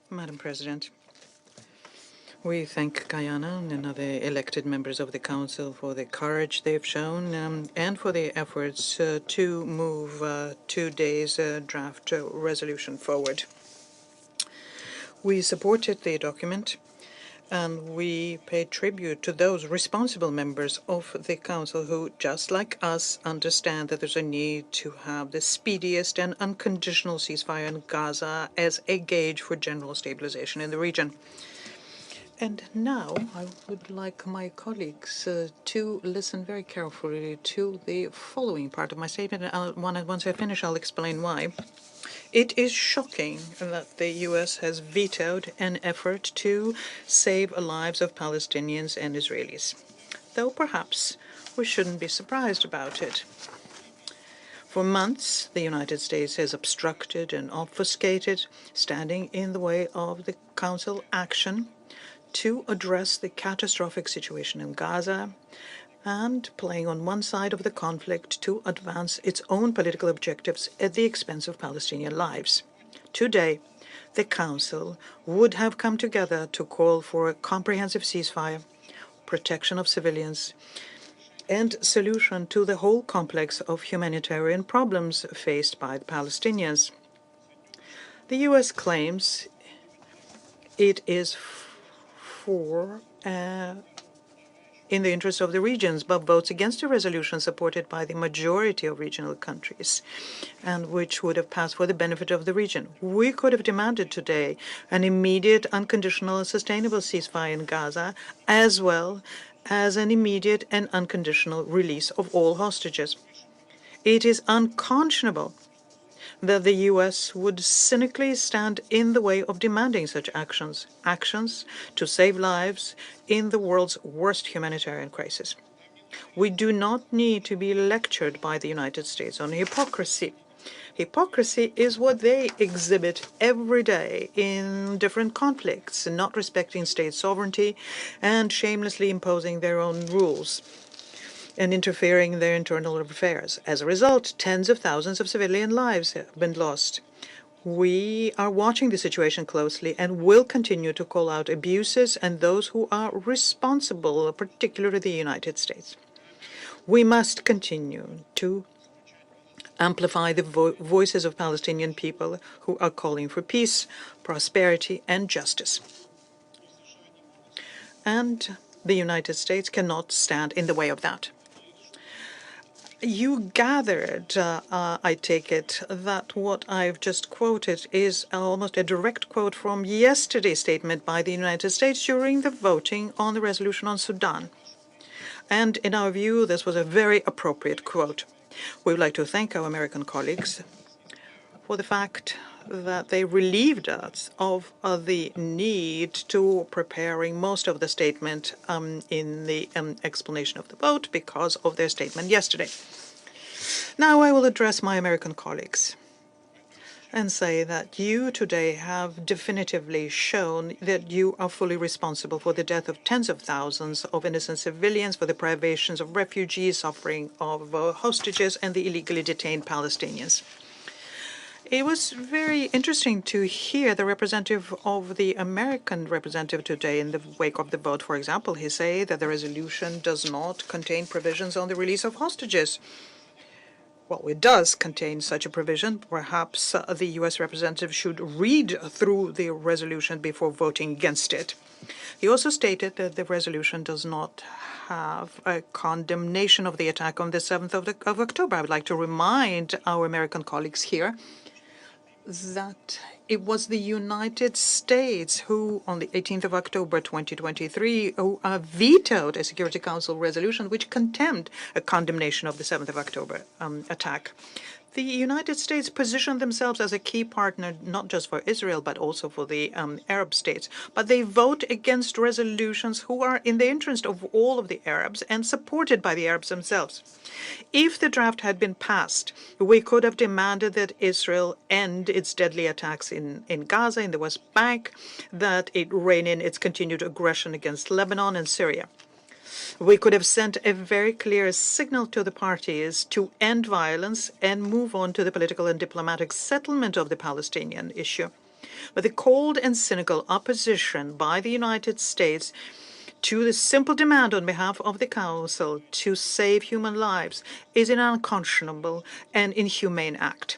Madam President, we thank Guyana and other elected members of the Council for the courage they've shown and for their efforts to move today's draft resolution forward. We supported the document and we pay tribute to those responsible members of the Council who, just like us, understand that there's a need to have the speediest and unconditional ceasefire in Gaza as a gauge for general stabilization in the region. And now I would like my colleagues to listen very carefully to the following part of my statement. And once I finish, I'll explain why. It is shocking that the U.S. has vetoed an effort to save the lives of Palestinians and Israelis, though perhaps we shouldn't be surprised about it. For months, the United States has obstructed and obfuscated, standing in the way of the Council action to address the catastrophic situation in Gaza and playing on one side of the conflict to advance its own political objectives at the expense of Palestinian lives. Today, the Council would have come together to call for a comprehensive ceasefire, protection of civilians, and solution to the whole complex of humanitarian problems faced by the Palestinians. The U.S. claims it is in the interest of the regions, but votes against a resolution supported by the majority of regional countries, and which would have passed for the benefit of the region. We could have demanded today an immediate, unconditional, and sustainable ceasefire in Gaza, as well as an immediate and unconditional release of all hostages. It is unconscionable that the U.S. would cynically stand in the way of demanding such actions to save lives in the world's worst humanitarian crisis. We do not need to be lectured by the United States on hypocrisy. Hypocrisy is what they exhibit every day in different conflicts, not respecting state sovereignty and shamelessly imposing their own rules and interfering in their internal affairs. As a result, tens of thousands of civilian lives have been lost. We are watching the situation closely and will continue to call out abuses and those who are responsible, particularly the United States. We must continue to amplify the voices of Palestinian people who are calling for peace, prosperity, and justice. And the United States cannot stand in the way of that. You gathered, I take it, that what I've just quoted is almost a direct quote from yesterday's statement by the United States during the voting on the resolution on Sudan. And in our view, this was a very appropriate quote. We would like to thank our American colleagues for the fact that they relieved us of the need to preparing most of the statement in the explanation of the vote because of their statement yesterday. Now I will address my American colleagues and say that you today have definitively shown that you are fully responsible for the death of tens of thousands of innocent civilians, for the privations of refugees, suffering of hostages, and the illegally detained Palestinians. It was very interesting to hear the representative of the American representative today in the wake of the vote. For example, he said that the resolution does not contain provisions on the release of hostages. Well, it does contain such a provision. Perhaps the U.S. representative should read through the resolution before voting against it. He also stated that the resolution does not have a condemnation of the attack on the 7th of October. I would like to remind our American colleagues here that it was the United States who, on the 18th of October 2023, vetoed a Security Council resolution which condemned a condemnation of the 7th of October attack. The United States positioned themselves as a key partner, not just for Israel, but also for the Arab states. But they vote against resolutions who are in the interest of all of the Arabs and supported by the Arabs themselves. If the draft had been passed, we could have demanded that Israel end its deadly attacks in Gaza, in the West Bank, that it rein in its continued aggression against Lebanon and Syria. We could have sent a very clear signal to the parties to end violence and move on to the political and diplomatic settlement of the Palestinian issue. But the cold and cynical opposition by the United States to the simple demand on behalf of the Council to save human lives is an unconscionable and inhumane act.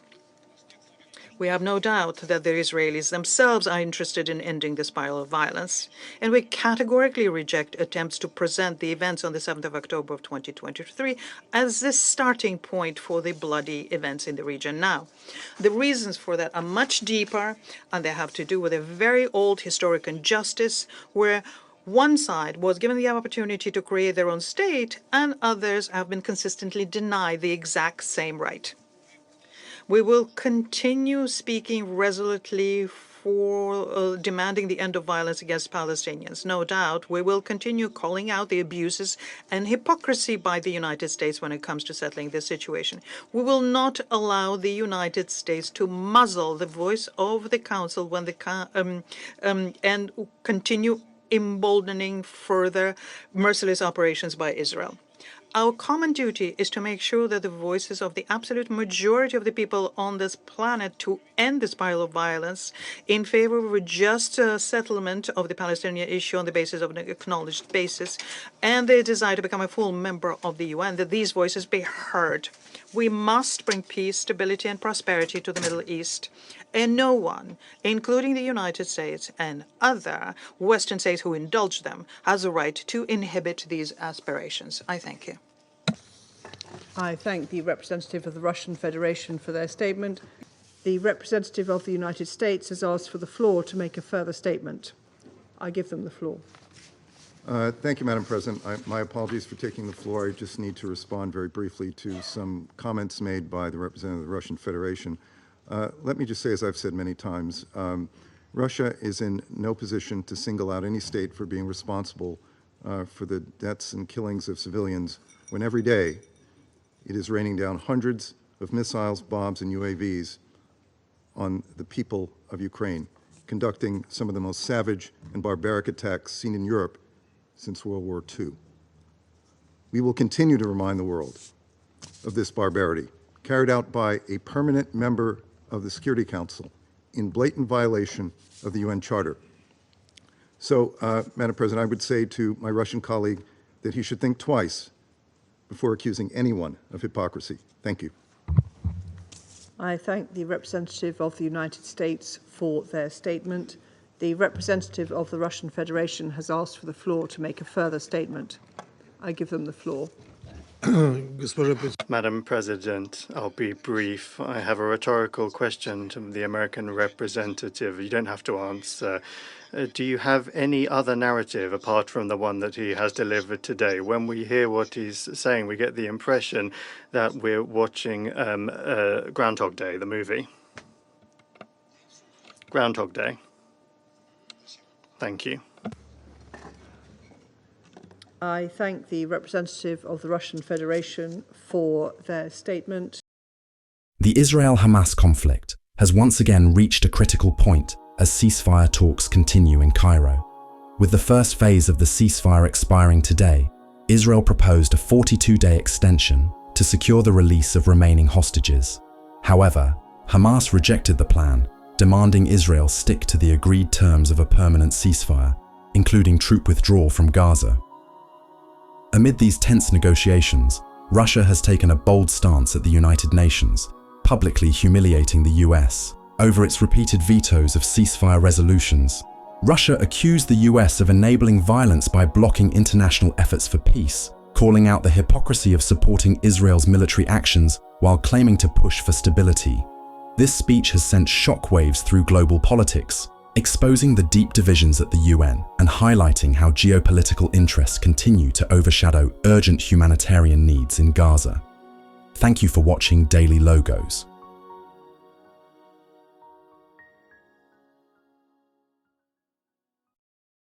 We have no doubt that the Israelis themselves are interested in ending the spiral of violence, and we categorically reject attempts to present the events on the 7th of October of 2023 as the starting point for the bloody events in the region now. The reasons for that are much deeper, and they have to do with a very old historic injustice where one side was given the opportunity to create their own state, and others have been consistently denied the exact same right. We will continue speaking resolutely for demanding the end of violence against Palestinians. No doubt, we will continue calling out the abuses and hypocrisy by the United States when it comes to settling this situation. We will not allow the United States to muzzle the voice of the Council when and continue emboldening further merciless operations by Israel. Our common duty is to make sure that the voices of the absolute majority of the people on this planet to end the spiral of violence in favor of a just settlement of the Palestinian issue on the basis of an acknowledged basis and the desire to become a full member of the UN, that these voices be heard. We must bring peace, stability, and prosperity to the Middle East. And no one, including the United States and other Western states who indulge them, has a right to inhibit these aspirations. I thank you. I thank the representative of the Russian Federation for their statement. The representative of the United States has asked for the floor to make a further statement. I give them the floor. Thank you, Madam President. My apologies for taking the floor. I just need to respond very briefly to some comments made by the representative of the Russian Federation. Let me just say, as I've said many times, Russia is in no position to single out any state for being responsible for the deaths and killings of civilians when every day it is raining down hundreds of missiles, bombs, and UAVs on the people of Ukraine, conducting some of the most savage and barbaric attacks seen in Europe since World War II. We will continue to remind the world of this barbarity, carried out by a permanent member of the Security Council in blatant violation of the UN Charter. So, Madam President, I would say to my Russian colleague that he should think twice before accusing anyone of hypocrisy. Thank you. I thank the representative of the United States for their statement. The representative of the Russian Federation has asked for the floor to make a further statement. I give them the floor. Madam President, I'll be brief. I have a rhetorical question to the American representative. You don't have to answer. Do you have any other narrative apart from the one that he has delivered today? When we hear what he's saying, we get the impression that we're watching Groundhog Day, the movie. Groundhog Day. Thank you. I thank the representative of the Russian Federation for their statement. The Israel-Hamas conflict has once again reached a critical point as ceasefire talks continue in Cairo. With the first phase of the ceasefire expiring today, Israel proposed a 42-day extension to secure the release of remaining hostages. However, Hamas rejected the plan, demanding Israel stick to the agreed terms of a permanent ceasefire, including troop withdrawal from Gaza. Amid these tense negotiations, Russia has taken a bold stance at the United Nations, publicly humiliating the US over its repeated vetoes of ceasefire resolutions. Russia accused the US of enabling violence by blocking international efforts for peace, calling out the hypocrisy of supporting Israel's military actions while claiming to push for stability. This speech has sent shockwaves through global politics, exposing the deep divisions at the UN and highlighting how geopolitical interests continue to overshadow urgent humanitarian needs in Gaza. Thank you for watching Daily Logos.